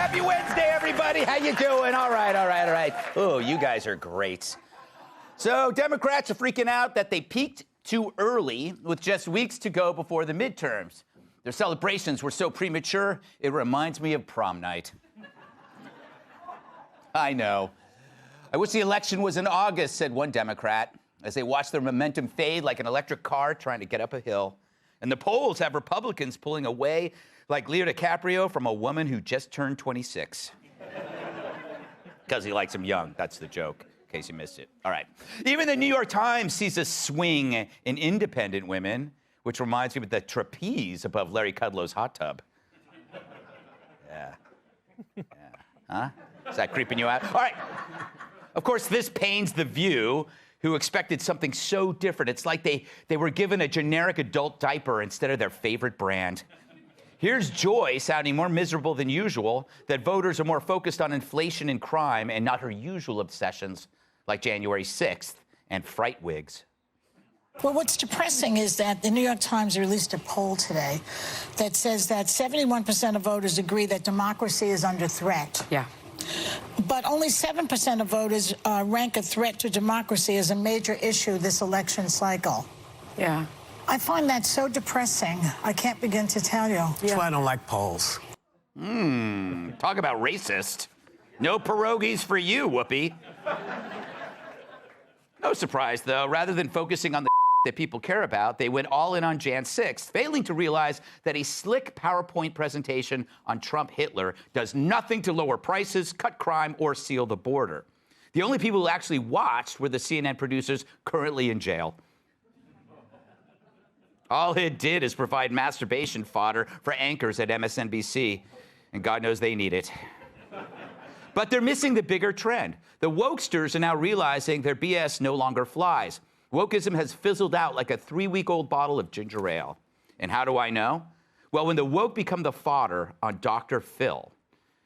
Happy Wednesday, everybody. How you doing? All right. Oh, you guys are great. So Democrats are freaking out that they peaked too early with just weeks to go before the midterms. Their celebrations were so premature, it reminds me of prom night. I know. I wish the election was in August, said one Democrat, as they watched their momentum fade like an electric car trying to get up a hill. And the polls have Republicans pulling away like Leo DiCaprio from a woman who just turned 26. Because he likes him young. That's the joke, in case you missed it. All right. Even the New York Times sees a swing in independent women, which reminds me of the trapeze above Larry Kudlow's hot tub. Yeah. Huh? Is that creeping you out? All right. Of course, this pains The View, who expected something so different. It's like they were given a generic adult diaper instead of their favorite brand. Here's Joy sounding more miserable than usual, that voters are more focused on inflation and crime and not her usual obsessions like January 6th and fright wigs. Well, what's depressing is that the New York Times released a poll today that says that 71% of voters agree that democracy is under threat. Yeah. But only 7% of voters rank a threat to democracy as a major issue this election cycle. Yeah. I find that so depressing. I can't begin to tell you. That's why I don't like polls. Talk about racist. No pierogies for you, Whoopi. No surprise, though. Rather than focusing on the that people care about, they went all in on Jan 6th, failing to realize that a slick PowerPoint presentation on Trump Hitler does nothing to lower prices, cut crime, or seal the border. The only people who actually watched were the CNN producers currently in jail. All it did is provide masturbation fodder for anchors at MSNBC, and God knows they need it. But they're missing the bigger trend. The wokesters are now realizing their BS no longer flies. Wokeism has fizzled out like a 3-week-old bottle of ginger ale. And how do I know? Well, when the woke become the fodder on Dr. Phil,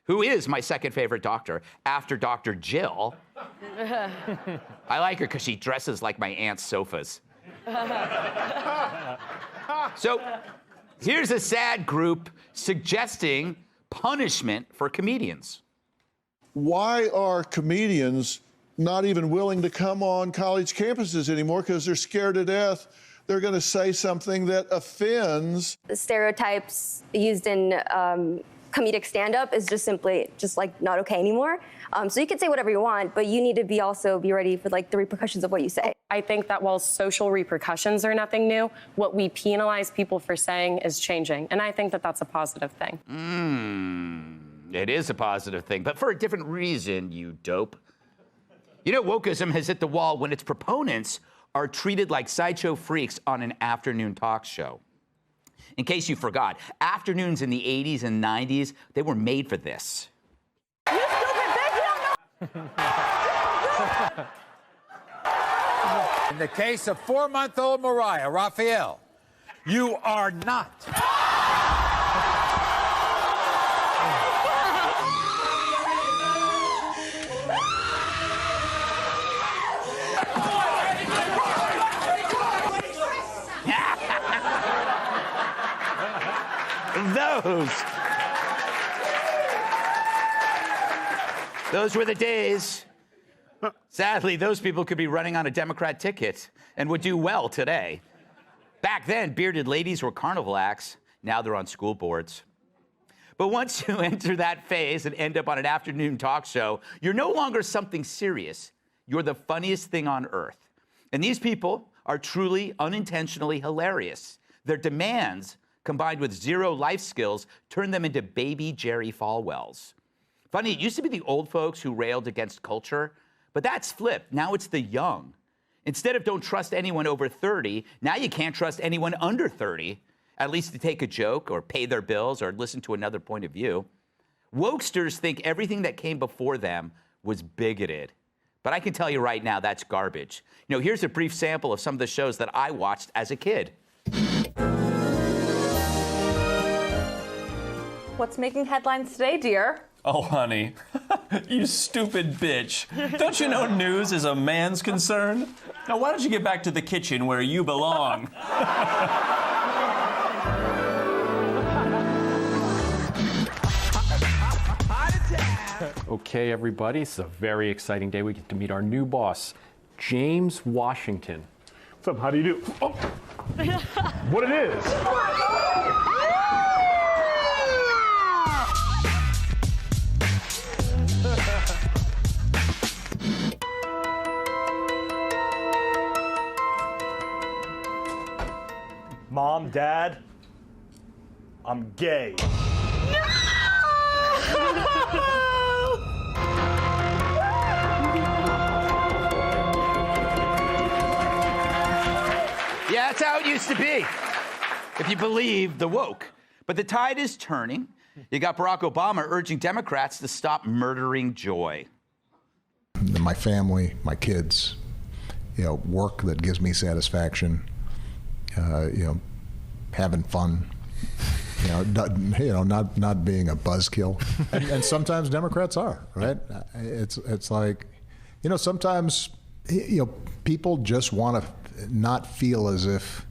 who is my second favorite doctor after Dr. Jill. I like her because she dresses like my aunt's sofas. So here's a sad group suggesting punishment for comedians. Why are comedians not even willing to come on college campuses anymore because they're scared to death they're going to say something that offends? The stereotypes used in comedic stand-up is just simply like not okay anymore. So you can say whatever you want, but you need to also be ready for like the repercussions of what you say. I think that while social repercussions are nothing new, what we penalize people for saying is changing. And I think that that's a positive thing. It is a positive thing, but for a different reason, you dope. You know, wokeism has hit the wall when its proponents are treated like sideshow freaks on an afternoon talk show. In case you forgot, afternoons in the 80s and 90s, they were made for this. You stupid bitch! In the case of 4-month-old Mariah, Raphael, you are not. Those were the days. Sadly, those people could be running on a Democrat ticket and would do well today. Back then, bearded ladies were carnival acts. Now they're on school boards. But once you enter that phase and end up on an afternoon talk show, you're no longer something serious. You're the funniest thing on earth. And these people are truly unintentionally hilarious. Their demands, combined with zero life skills, turn them into baby Jerry Falwells. Funny, it used to be the old folks who railed against culture, but that's flipped. Now it's the young. Instead of don't trust anyone over 30, now you can't trust anyone under 30, at least to take a joke or pay their bills or listen to another point of view. Wokesters think everything that came before them was bigoted. But I can tell you right now, that's garbage. You know, here's a brief sample of some of the shows that I watched as a kid. What's making headlines today, dear? Oh, honey, you stupid bitch. Don't you know news is a man's concern? Now, why don't you get back to the kitchen where you belong? Hot Okay, everybody, it's a very exciting day. We get to meet our new boss, James Washington. What's up? How do you do? Oh, what it is? Mom, Dad, I'm gay. Yeah, that's how it used to be, if you believe the woke. But the tide is turning. You got Barack Obama urging Democrats to stop murdering joy. My family, my kids, work that gives me satisfaction, having fun, not being a buzzkill. And sometimes Democrats are, right? It's like, sometimes, people just want to not feel as if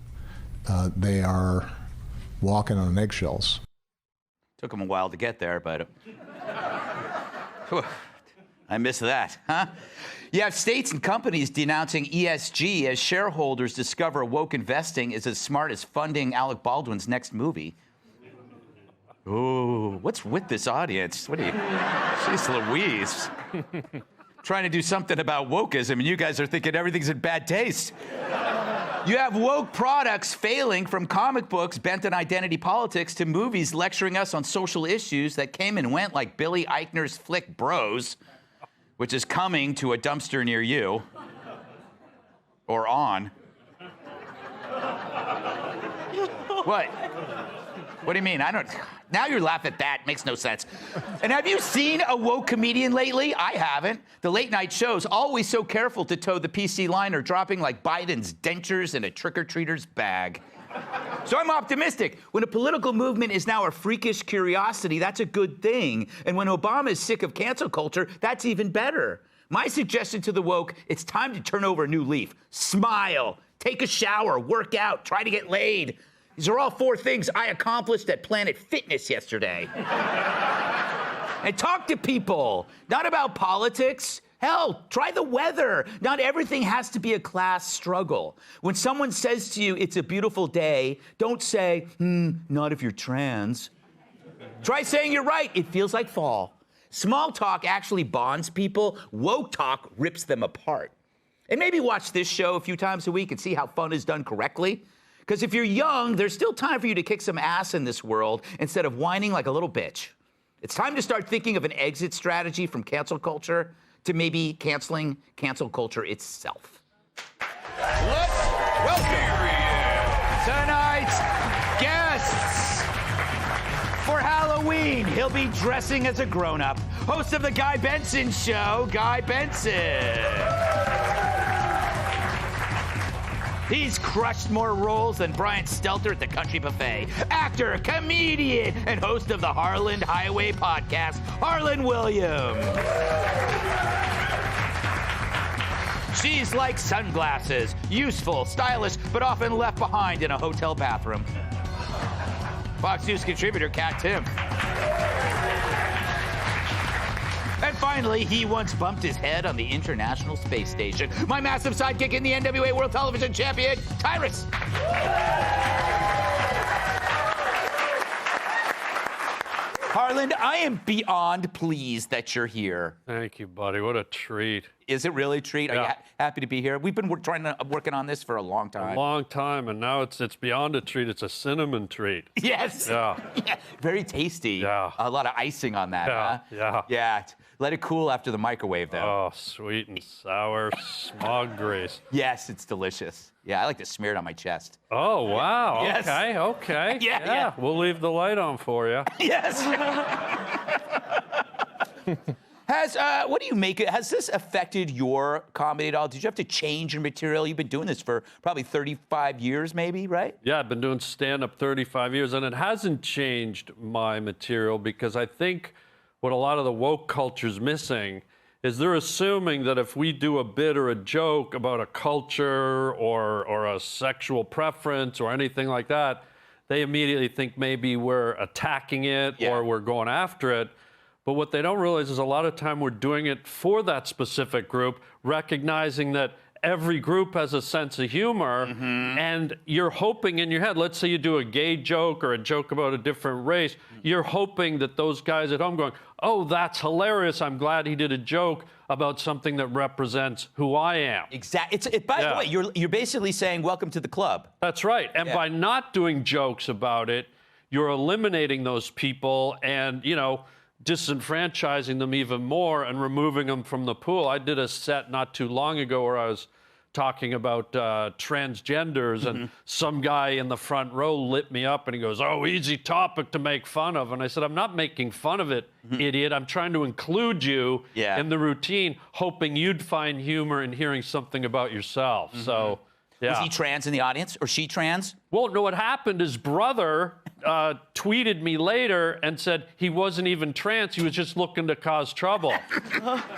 they are walking on eggshells. Took them a while to get there, but I miss that, huh? You have states and companies denouncing ESG as shareholders discover woke investing is as smart as funding Alec Baldwin's next movie. Ooh, what's with this audience? What are you? Jeez Louise. Trying to do something about wokeism, and you guys are thinking everything's in bad taste. You have woke products failing, from comic books bent on identity politics to movies lecturing us on social issues that came and went like Billy Eichner's flick Bros, which is coming to a dumpster near you. Or on. What? What do you mean? Now you're laughing at that. Makes no sense. And have you seen a woke comedian lately? I haven't. The late night shows, always so careful to toe the PC line, are dropping like Biden's dentures in a trick-or-treater's bag. So I'm optimistic. When a political movement is now a freakish curiosity, that's a good thing. And when Obama is sick of cancel culture, that's even better. My suggestion to the woke, it's time to turn over a new leaf. Smile, take a shower, work out, try to get laid. These are all 4 things I accomplished at Planet Fitness yesterday. And talk to people, not about politics. Hell, try the weather. Not everything has to be a class struggle. When someone says to you, it's a beautiful day, don't say, not if you're trans. Try saying you're right, it feels like fall. Small talk actually bonds people. Woke talk rips them apart. And maybe watch this show a few times a week and see how fun is done correctly. Because if you're young, there's still time for you to kick some ass in this world instead of whining like a little bitch. It's time to start thinking of an exit strategy from cancel culture to maybe canceling cancel culture itself. Let's welcome tonight's guests. For Halloween, he'll be dressing as a grown-up. Host of The Guy Benson Show, Guy Benson. He's crushed more roles than Brian Stelter at the Country Buffet. Actor, comedian, and host of the Harland Highway podcast, Harlan Williams. She's like sunglasses, useful, stylish, but often left behind in a hotel bathroom. Fox News contributor, Kat Tim. And finally, he once bumped his head on the International Space Station. My massive sidekick in the NWA World Television Champion, Tyrus. Harlan, I am beyond pleased that you're here. Thank you, buddy. What a treat. Is it really a treat? Yeah. Are you happy to be here? We've been working on this for a long time. A long time, and now it's beyond a treat. It's a cinnamon treat. Yes. Yeah. Yeah. Very tasty. Yeah. A lot of icing on that, huh? Yeah. Yeah. Let it cool after the microwave, though. Oh, sweet and sour smog grease. Yes, it's delicious. Yeah, I like to smear it on my chest. Oh, wow. Yes. Okay. Yeah. We'll leave the light on for you. Yes. What do you make it? Has this affected your comedy at all? Did you have to change your material? You've been doing this for probably 35 years, maybe, right? Yeah, I've been doing stand-up 35 years, and it hasn't changed my material because I think what a lot of the woke culture's missing is they're assuming that if we do a bit or a joke about a culture or a sexual preference or anything like that, they immediately think maybe we're attacking it or we're going after it. But what they don't realize is a lot of time we're doing it for that specific group, recognizing that every group has a sense of humor, and you're hoping in your head, let's say you do a gay joke or a joke about a different race, you're hoping that those guys at home going, oh, that's hilarious, I'm glad he did a joke about something that represents who I am. Exactly. By the way, you're basically saying, welcome to the club. That's right. And by not doing jokes about it, you're eliminating those people and, you know, disenfranchising them even more and removing them from the pool. I did a set not too long ago where I was talking about transgenders, and some guy in the front row lit me up and he goes, oh, easy topic to make fun of. And I said, I'm not making fun of it, idiot. I'm trying to include you in the routine, hoping you'd find humor in hearing something about yourself. So, yeah. Was he trans in the audience, or she trans? Well, no, what happened, his brother tweeted me later and said he wasn't even trans, he was just looking to cause trouble.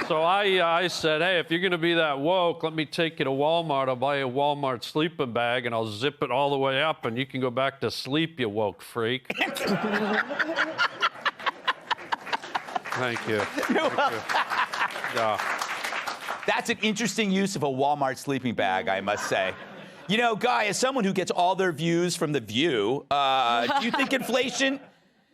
So I said, hey, if you're going to be that woke, let me take you to Walmart. I'll buy you a Walmart sleeping bag, and I'll zip it all the way up, and you can go back to sleep, you woke freak. Thank you. Thank you. Yeah. That's an interesting use of a Walmart sleeping bag, I must say. You know, Guy, as someone who gets all their views from The View, do you think inflation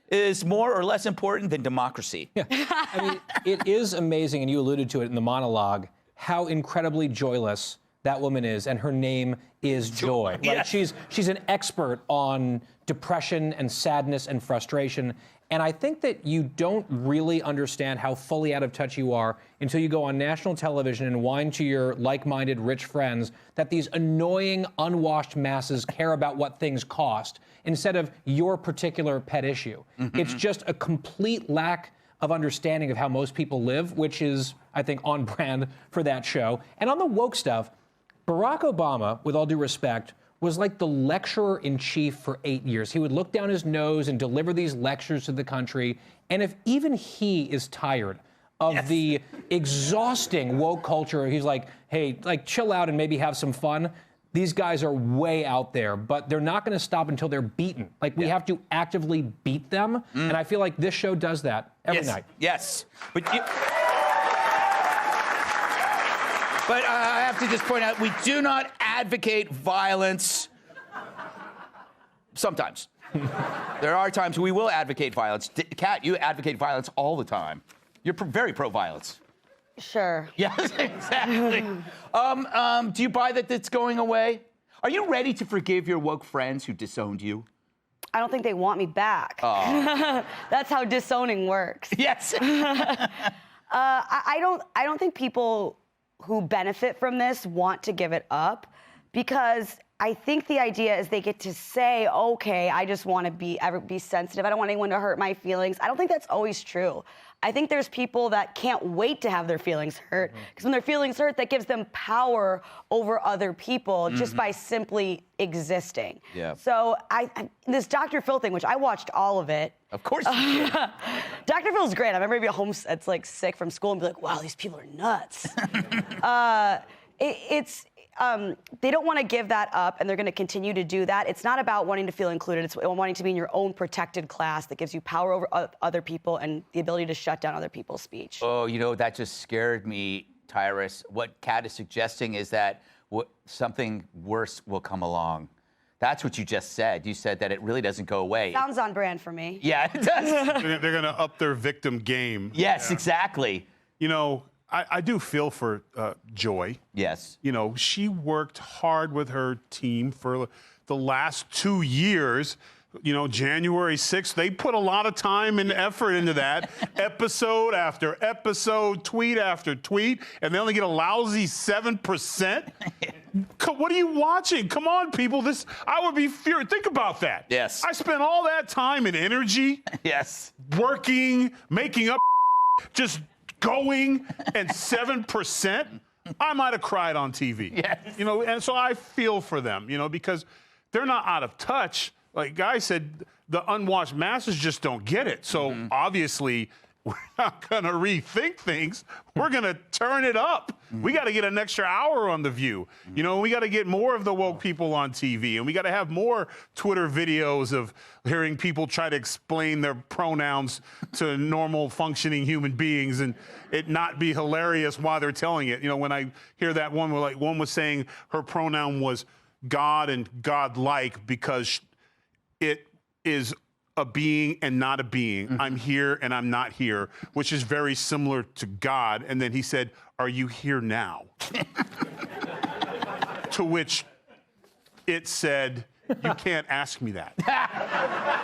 is more or less important than democracy? Yeah. I mean, it is amazing, and you alluded to it in the monologue, how incredibly joyless that woman is, and her name is Joy. Right? Yeah. She's an expert on depression and sadness and frustration. And I think that you don't really understand how fully out of touch you are until you go on national television and whine to your like-minded rich friends that these annoying, unwashed masses care about what things cost instead of your particular pet issue. It's just a complete lack of understanding of how most people live, which is, I think, on brand for that show. And on the woke stuff, Barack Obama, with all due respect, was like the lecturer-in-chief for 8 years. He would look down his nose and deliver these lectures to the country. And if even he is tired of the exhausting woke culture, he's like, hey, like, chill out and maybe have some fun. These guys are way out there, but they're not going to stop until they're beaten. Like, we have to actively beat them. And I feel like this show does that every night. Yes. But I have to just point out, we do not advocate violence. Sometimes. There are times we will advocate violence. Kat, you advocate violence all the time. You're very pro-violence. Sure. Yes, exactly. Do you buy that it's going away? Are you ready to forgive your woke friends who disowned you? I don't think they want me back. That's how disowning works. Yes. I don't think people who benefit from this want to give it up, because I think the idea is they get to say, okay, I just want to be sensitive. I don't want anyone to hurt my feelings. I don't think that's always true. I think there's people that can't wait to have their feelings hurt, because when their feelings hurt, that gives them power over other people just by simply existing. Yeah. So this Dr. Phil thing, which I watched all of it. Of course you did. Dr. Phil's great. I remember being home that's like sick from school and be like, wow, these people are nuts. They don't want to give that up, and they're going to continue to do that. It's not about wanting to feel included. It's wanting to be in your own protected class that gives you power over other people and the ability to shut down other people's speech. Oh, you know, that just scared me, Tyrus. What Kat is suggesting is that something worse will come along. That's what you just said. You said that it really doesn't go away. Sounds on brand for me. Yeah, it does. They're going to up their victim game. Yes, exactly. You know, I do feel for Joy. Yes. You know, she worked hard with her team for the last 2 years. You know, January 6th, they put a lot of time and effort into that, episode after episode, tweet after tweet, and they only get a lousy 7%. What are you watching? Come on, people. I would be furious. Think about that. Yes. I spent all that time and energy. Yes. Working, making up, just going, and 7%. I might have cried on TV. Yes. You know, and so I feel for them, you know, because they're not out of touch. Like Guy said, the unwashed masses just don't get it. So obviously, we're not going to rethink things. We're going to turn it up. We got to get an extra hour on The View. You know, we got to get more of the woke people on TV, and we got to have more Twitter videos of hearing people try to explain their pronouns to normal functioning human beings and it not be hilarious while they're telling it. You know, when I hear that one, one was saying her pronoun was God and godlike because it is a being and not a being. I'm here and I'm not here, which is very similar to God. And then he said, "Are you here now?" To which it said, "You can't ask me that."